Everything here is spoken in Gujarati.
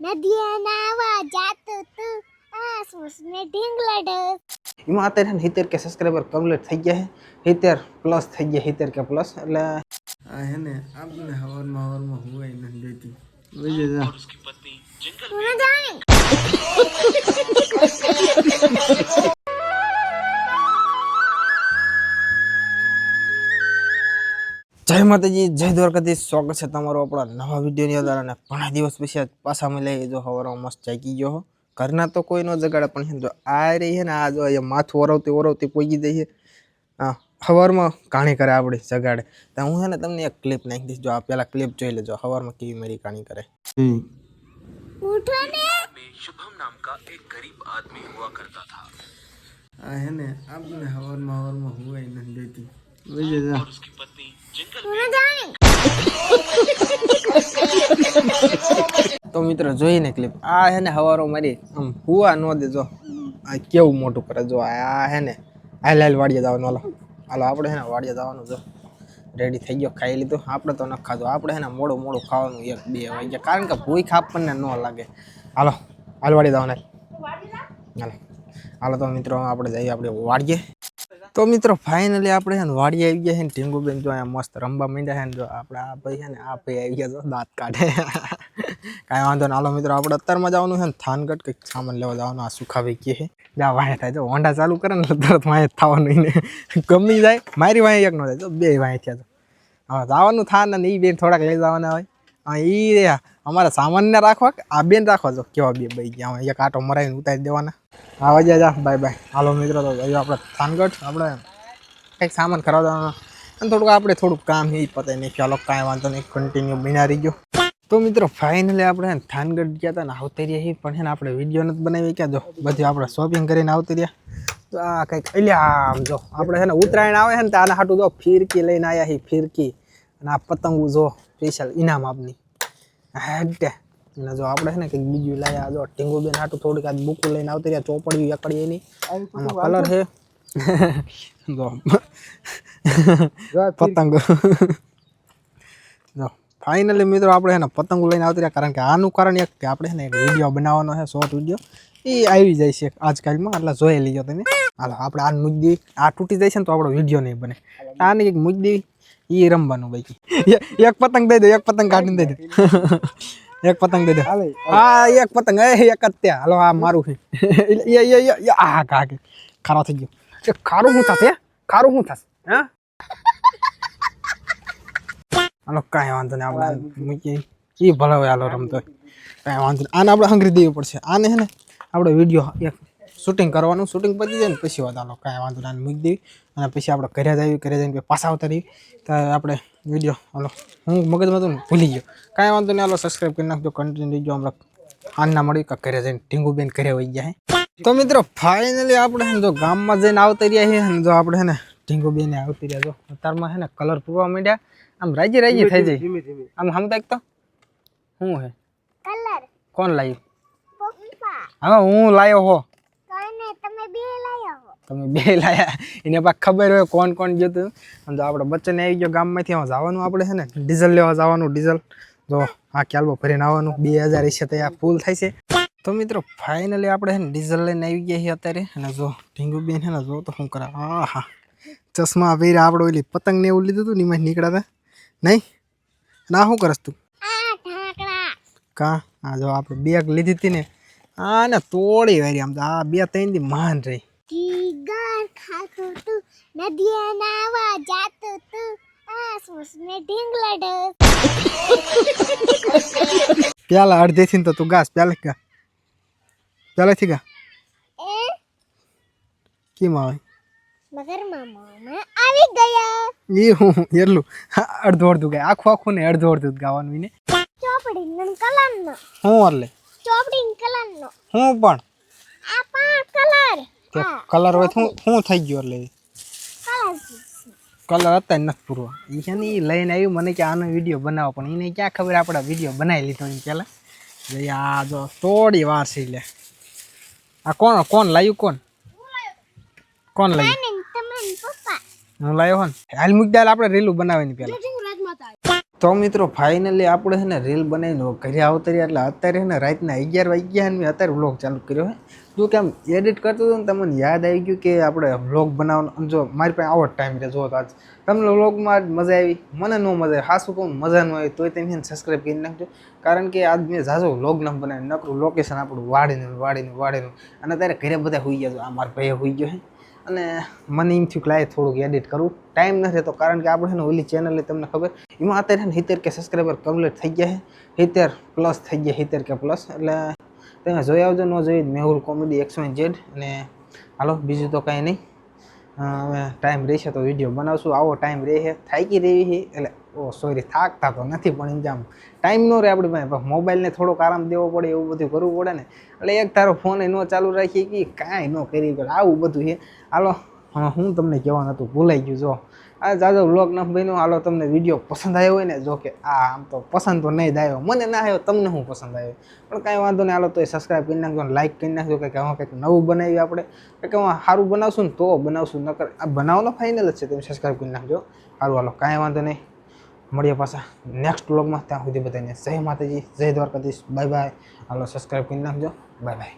નદીએ નાવા જાતો તો આસપાસ में ढींगला डस એમાં અત્યારે 70 કે સબસ્ક્રાઇબર કમ્પ્લીટ થઈ ગયા છે 70 પ્લસ થઈ ગયા 70 કે પ્લસ એટલે આ હે ને આપણે હવારમાં હુવાય નથી દેતી વજે જા उसकी पत्नी जंगल में जाने જય માતાજી જય દ્વારકાધીશ સ્વાગત છે તમારું આપણા નવા વિડીયોની અંદર અને ઘણા દિવસ પછી પાછા મળ્યા જો હવારમાં મસ્ત જાગી ગયો ઘરના તો કોઈ નો જગાડે પણ જો આ રહી છે ને આ જો માથું ઓરવતી પોગી દઈ છે હવારમાં કહાણી કરે આપણે જગાડે તો હું છે ને તમને એક ક્લિપ નાખી દઈશ જો આ પેલા ક્લિપ જોઈ લેજો હવારમાં કેવી મારી કહાણી કરે उठो ने शुभम नाम का एक गरीब आदमी हुआ करता था આ હે ને આપણે હવારમાં હુવાય નથી દેતી વજે જા और उसकी पत्नी जंगल में जाने તો મિત્રો જોઈને ક્લિપ આ હે ને હવારો મારી આમ હુવા ન દેજો આ કેવું મોટું કરે જો આ હે ને હાલ વાડીએ જવાનું હાલો આપણે હે ને વાડીએ જવાનું જો રેડી થઈ ગયો ખાઈ લીધું આપણે તો ન ખાધું આપણે હે ને મોડું ખાવાનું 1-2 વાગ્યા કારણ કે ભૂખ આપણને ન લાગે હાલો વાડીએ જવાનું હાલો તો મિત્રો આપણે જઈએ આપણે વાડીએ તો મિત્રો ફાઇનલી આપણે હે ને વાડીએ આવી ગયા છે ને ઢીંગુબેન જો અહીંયા મસ્ત રમવા માંડ્યા છે ને જો આપણે આ ભાઈ છે ને આ ભાઈ આવી ગયા જો દાંત કાઢે કાંઈ વાંધો ના હાલો મિત્રો આપણે અત્યારમાં જવાનું છે ને થાનગઢ કંઈક સામાન લેવા જવાનું આ સુખાભાઈ કહે છે જ્યાં વાંહે થાય જો હોંડા ચાલુ કરે ને તરત વાંહે થવાનું ને ગમી જાય મારી વાંહે એક ન થાય તો બે વાંહે થયા તો હવે જવાનું થાન ને એ બેન થોડાક લઈ જવાના હોય હા એ રે અમારે સામાનને રાખવા આ બેન રાખવા જો કેવા બે ભાઈ ગયા એક આટો મરાવીને ઉતારી દેવાના આવા જા બાય હાલો મિત્રો તો આપણે થાનગઢ આપણે કંઈક સામાન ખરાબ જવાના અને થોડુંક કામ એ પતાય નહીં ચાલો કાંઈ વાંધો નહીં કન્ટિન્યુ બિના રહી ગયો તો મિત્રો ફાઇનલી આપણે થાનગઢ ગયા હતા ને આવતી રહ્યા પણ છે ને આપણે વિડીયો નથી બનાવી ક્યાં જો બધી આપણે શોપિંગ કરીને આવતી રહ્યા તો આ કંઈક અલ્યા આમ જો આપણે છે ને ઉત્તરાયણ આવે છે ને તો આના હાટું જો ફિરકી લઈને આવ્યા છે ફિરકી અને આ પતંગો જો સ્પેશિયલ ઇનામ આપની હેડે અને જો આપણે છે ને કંઈક બીજું લાયા જો ટીંગુબેન હાટું થોડીક આ બુક લઈને આવતી રહ્યા ચોપડીયું એકડી એની આમાં કલર છે જો પતંગ જો ફાઇનલી મિત્રો આપણે છે ને પતંગો લઈને આવતી રહ્યા કારણ કે આનું કારણ એક કે આપણે છે ને એક વિડીયો બનાવવાનો છે શોર્ટ વિડીયો એ આવી જાય છે આજકાલમાં એટલે જોઈ લીજો તમે હાલો આપણે આ મુદ્દી આ તૂટી જાય છે ને તો આપણો વિડીયો નહીં બને આની એક મુદ્દી એ રમવાનું બાકી એક પતંગ દઈ દે એક પતંગ કાઢીને દઈ દે એક પતંગ દઈ દે હા એક પતંગ એક જ ત્યાં હાલો આ મારું છે આ કાકે ખારો થઈ ગયો ખારું શું થશે હા હાલો કાંઈ વાંધો નહીં આપણે મૂકીએ એ ભલે હોય હાલો રમતો કાંઈ વાંધો નહીં આને આપણે હંગરી દેવી પડશે આને છે ને આપણે વિડીયો એક શૂટિંગ કરવાનું શૂટિંગ પતી જાય ને પછી વાત હાલો કાંઈ વાંધો નહીં આને મૂકી દેવી અને પછી આપણે ઘરે જઈને પાછા આવતા રહીએ તો આપણે વિડીયો હાલો હું મગજમાં તો ભૂલી ગયો કાંઈ વાંધો નહીં હાલો સબસ્ક્રાઈબ કરી નાખજો કન્ટિન્યુ રહીજો હમણાં આના મળી કે ઘરે જઈને ઢીંગુબેન ઘરે વહી ગયા તો મિત્રો ફાઇનલી આપણે જો ગામમાં જઈને આવતા રહ્યા છીએ અને જો આપણે છે ને ઢીંગુબેને આવતી રહ્યા જો અત્યારમાં છે ને કલર પૂરવા માંડ્યા આમ રાજી થઈ જાય આમ સમતા તો શું હે કલર કોણ લાવ્યું પપ્પા હવે હું લાવ્યો હો કોને તમે બે લાયા હો તમે બે લાયા એને પાક ખબર હોય કોણ જતું અને જો આપણે બચ્ચને આવી ગયો ગામમાંથી જવાનું આપણે છે ને ડીઝલ લેવા જવાનું ડીઝલ જો આ ક્યાલબો ભરીને આવવાનું 2000 છે તો આ ફૂલ થાય છે તો મિત્રો ફાઇનલી આપણે છે ને ડીઝલ લઈને આવી ગયા છીએ અત્યારે અને જો ઢીંગુબેન છે ને જો તો શું કરે હા ચશ્મા પહેર્યા આપણે ઓલી પતંગ ને એવું લીધું હતું ને એમાં નીકળ્યા નહીં ના શું કરસ તું આ ઢાકડા કા આ જો આપણે બેગ લીધી હતી ને આ ને તોડી વારી આમ તો આ 2-3 દી માન રહી ટીગર ખાતો તું નદીએ નાવા જાતો તું આસપાસ में ढींगला डस પેલા અડધેથી તો તું ગાસ પહેલેથી ગા એ કેમ આવે મગર મામા આવી ગયા એ હું એટલું અડધું ગાય આખું ને અડધું ગાવાનું એને ચોપડી નન કલરનો હું એટલે ચોપડી કલરનો હું પણ આ પા કલર કલર હોય હું થઈ ગયો એટલે કલર કલર હતા નથી પૂરો એ છે ને એ લઈને આવ્યું મને કે આનો વિડીયો બનાવો પણ એને ક્યાં ખબર આપણે વિડીયો બનાવી લીધો એ પહેલાં આ જો થોડી વાર છે એટલે આ કોણ લાવ્યું કોણ લાવ્યું તમે પપ્પા હું લાવ્યો હો ને હાલ મૂકી દે આપણે રીલું બનાવવાની પહેલાં તો મિત્રો ફાઇનલી આપણે છે ને રીલ બનાવીને ઘરે આવતા રહ્યા એટલે અત્યારે છે ને રાતના 11 વાગ્યા ને મેં અત્યારે વ્લોગ ચાલુ કર્યો છે. જો કે આમ એડિટ કરતો હતો ને તમને યાદ આવી ગયું કે આપણે વ્લોગ બનાવવાનો, જો મારી પાસે આવો ટાઈમ રહે. જો તો આજ તમને વ્લોગમાં મજા આવી, મને ન મજા આવી, હાસું કહું મજા ન આવી તોય તમે સબસ્ક્રાઈબ કરી નાખજો. કારણ કે આજ મેં ઝાઝો વ્લોગ ન બનાવી, નકરું લોકેશન આપણું વાડીનું અને અત્યારે ઘરે બધા હોઈ ગયા. આ મારા ભાઈ હોઈ ગયો છે અને મને એમ થયું કે લાય થોડુંક એડિટ કરું, ટાઈમ નથી રહેતો. કારણ કે આપણે છે ને ઓલી ચેનલ તમને ખબર એમાં અત્યારે છે ને 70K સબસ્ક્રાઈબર કમ્પ્લીટ થઈ ગયા છે, 70+ થઈ ગયા, 70K+. એટલે તમે જોઈ આવજો, ન જોઈ મેહુલ કોમેડી XYZ. અને હાલો બીજું તો કાંઈ નહીં, હવે ટાઈમ રહેશે તો વિડીયો બનાવશું. આવો ટાઈમ રહે, થાકી રહી છે એટલે સોરી થાકતા તો નથી, પણ એમ આમ ટાઈમ ન રહે આપણી પાસે, મોબાઈલને થોડોક આરામ દેવો પડે, એવું બધું કરવું પડે ને. એટલે એક તારો ફોન ન ચાલુ રાખીએ કે કાંઈ ન કરી પડે, આવું બધું છે. હાલો હું તમને કહેવાનું હતું ભૂલાઈ ગયું. જો આ જાજો વ્લોગ ન બન્યો. હાલો તમને વિડીયો પસંદ આવ્યો હોય ને, જો કે આમ તો પસંદ તો નહીં જ આવ્યો, મને ના આવ્યો, તમને શું પસંદ આવ્યો પણ કાંઈ વાંધો નહીં. હાલો તો સબસ્ક્રાઈબ કરી નાખજો, લાઈક કરી નાખજો. કંઈક હવે કંઈક નવું બનાવી આપણે, કંઈક સારું બનાવશું ને તો બનાવશું, નકર આ બનાવવાનો ફાઇનલ જ છે. તમે સબસ્ક્રાઈબ કરી નાખજો. સારું હાલો કાંઈ વાંધો નહીં, મળીએ પાછા નેક્સ્ટ વ્લોગમાં. ત્યાં સુધી બધાને જય માતાજી, જય દ્વારકાધીશ, બાય બાય. હાલો સબસ્ક્રાઈબ કરી નાખજો, બાય બાય.